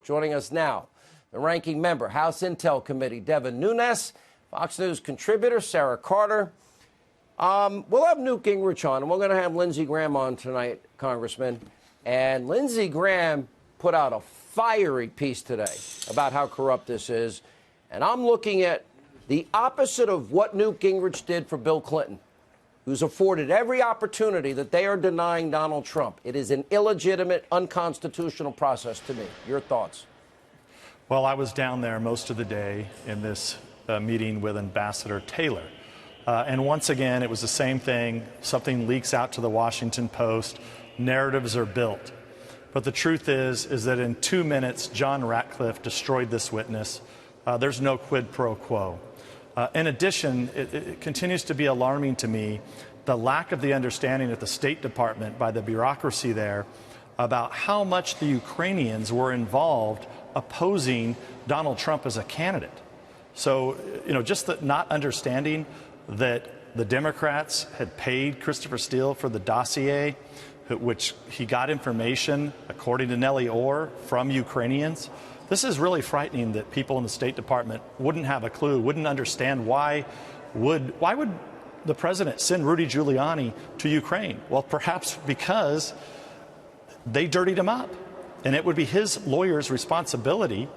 Joining us now, the ranking member, House Intel Committee, Devin Nunes, Fox News contributor, Sarah Carter. We'll have Newt Gingrich on, and we're going to have Lindsey Graham on tonight, Congressman. And Lindsey Graham put out a fiery piece today about how corrupt this is. And I'm looking at the opposite of what Newt Gingrich did for Bill Clinton, who's afforded every opportunity that they are denying Donald Trump. It is an illegitimate, unconstitutional process to me. Your thoughts? Well, I was down there most of the day in this meeting with Ambassador Taylor. And once again, it was the same thing. Something leaks out to the Washington Post. Narratives are built. But the truth is that in 2 minutes, John Ratcliffe destroyed this witness. There's no quid pro quo. In addition, it continues to be alarming to me the lack of the understanding at the State Department by the bureaucracy there about how much the Ukrainians were involved opposing Donald Trump as a candidate. So, just the not understanding that the Democrats had paid Christopher Steele for the dossier, which he got information, according to Nellie Orr, from Ukrainians. This is really frightening that people in the State Department wouldn't have a clue, wouldn't understand why would the president send Rudy Giuliani to Ukraine? Well, perhaps because they dirtied him up. And it would be his lawyer's responsibility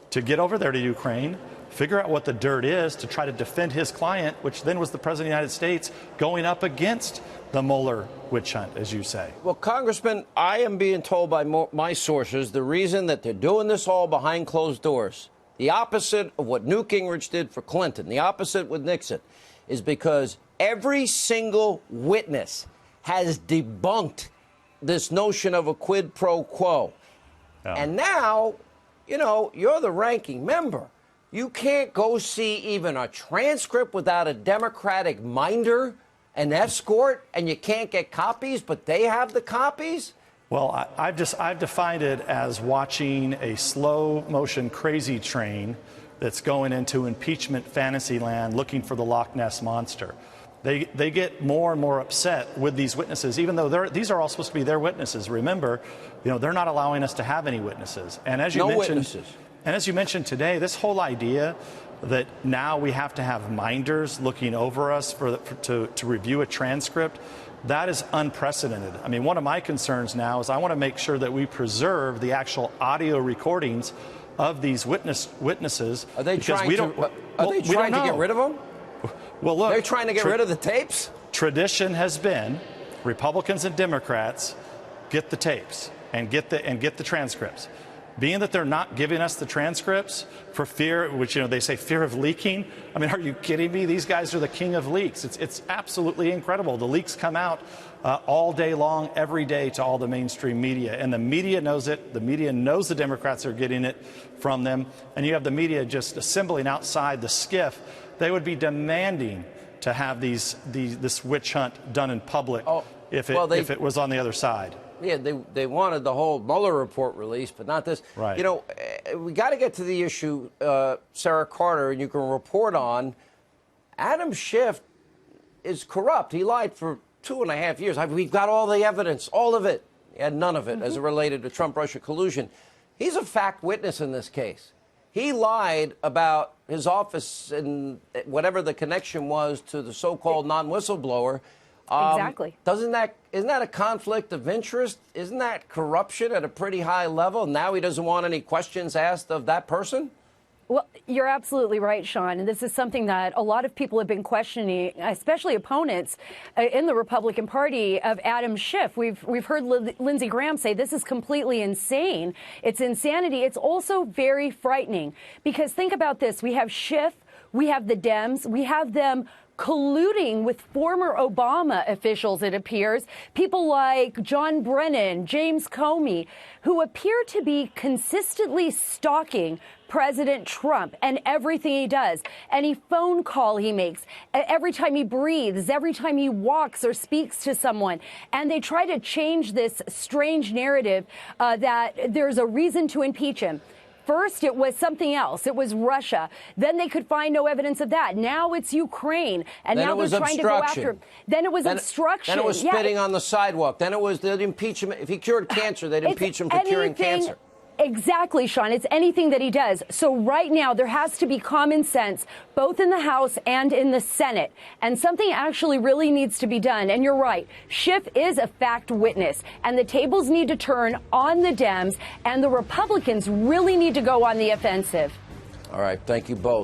to get over there to Ukraine, figure out what the dirt is, to try to defend his client, which then was the president of the United States, going up against the Mueller witch hunt, as you say. Well, Congressman, I am being told by my sources the reason that they're doing this all behind closed doors, the opposite of what Newt Gingrich did for Clinton, the opposite with Nixon, is because every single witness has debunked this notion of a quid pro quo. Yeah. And now, you're the ranking member. You can't go see even a transcript without a Democratic minder, an escort, and you can't get copies, but they have the copies? Well, I've defined it as watching a slow motion crazy train that's going into impeachment fantasy land looking for the Loch Ness Monster. They get more and more upset with these witnesses, even though these are all supposed to be their witnesses. Remember, they're not allowing us to have any witnesses. And as you mentioned today, this whole idea that now we have to have minders looking over us to review a transcript, that is unprecedented. I mean, one of my concerns now is I want to make sure that we preserve the actual audio recordings of these witnesses. Are they trying to get rid of them? Well, look, they're trying to get rid of the tapes? Tradition has been Republicans and Democrats get the tapes and get the transcripts. Being that they're not giving us the transcripts for fear, which, they say fear of leaking. I mean, are you kidding me? These guys are the king of leaks. It's absolutely incredible. The leaks come out all day long, every day to all the mainstream media. And the media knows it. The media knows the Democrats are getting it from them. And you have the media just assembling outside the skiff. They would be demanding to have this witch hunt done in public if it was on the other side. Yeah, they wanted the whole Mueller report released, but not this. Right. We got to get to the issue, Sarah Carter, and you can report on. Adam Schiff is corrupt. He lied for 2.5 years. We've got all the evidence, all of it. He had none of it as it related to Trump-Russia collusion. He's a fact witness in this case. He lied about his office and whatever the connection was to the so-called non-whistleblower. Exactly. Isn't that a conflict of interest? Isn't that corruption at a pretty high level? Now he doesn't want any questions asked of that person? Well, you're absolutely right, Sean. And this is something that a lot of people have been questioning, especially opponents in the Republican Party of Adam Schiff. We've heard Lindsey Graham say this is completely insane. It's insanity. It's also very frightening because think about this. We have Schiff. We have the Dems. We have them colluding with former Obama officials, it appears, people like John Brennan, James Comey, who appear to be consistently stalking President Trump and everything he does, any phone call he makes, every time he breathes, every time he walks or speaks to someone. And they try to change this strange narrative that there's a reason to impeach him. First, it was something else. It was Russia. Then they could find no evidence of that. Now it's Ukraine. And then now they're trying to go after him. Then it was obstruction. Then it was spitting on the sidewalk. Then it was they'd impeach him. If he cured cancer, they'd impeach him for curing cancer. Exactly, Sean. It's anything that he does. So right now, there has to be common sense, both in the House and in the Senate. And something actually really needs to be done. And you're right. Schiff is a fact witness. And the tables need to turn on the Dems. And the Republicans really need to go on the offensive. All right. Thank you both.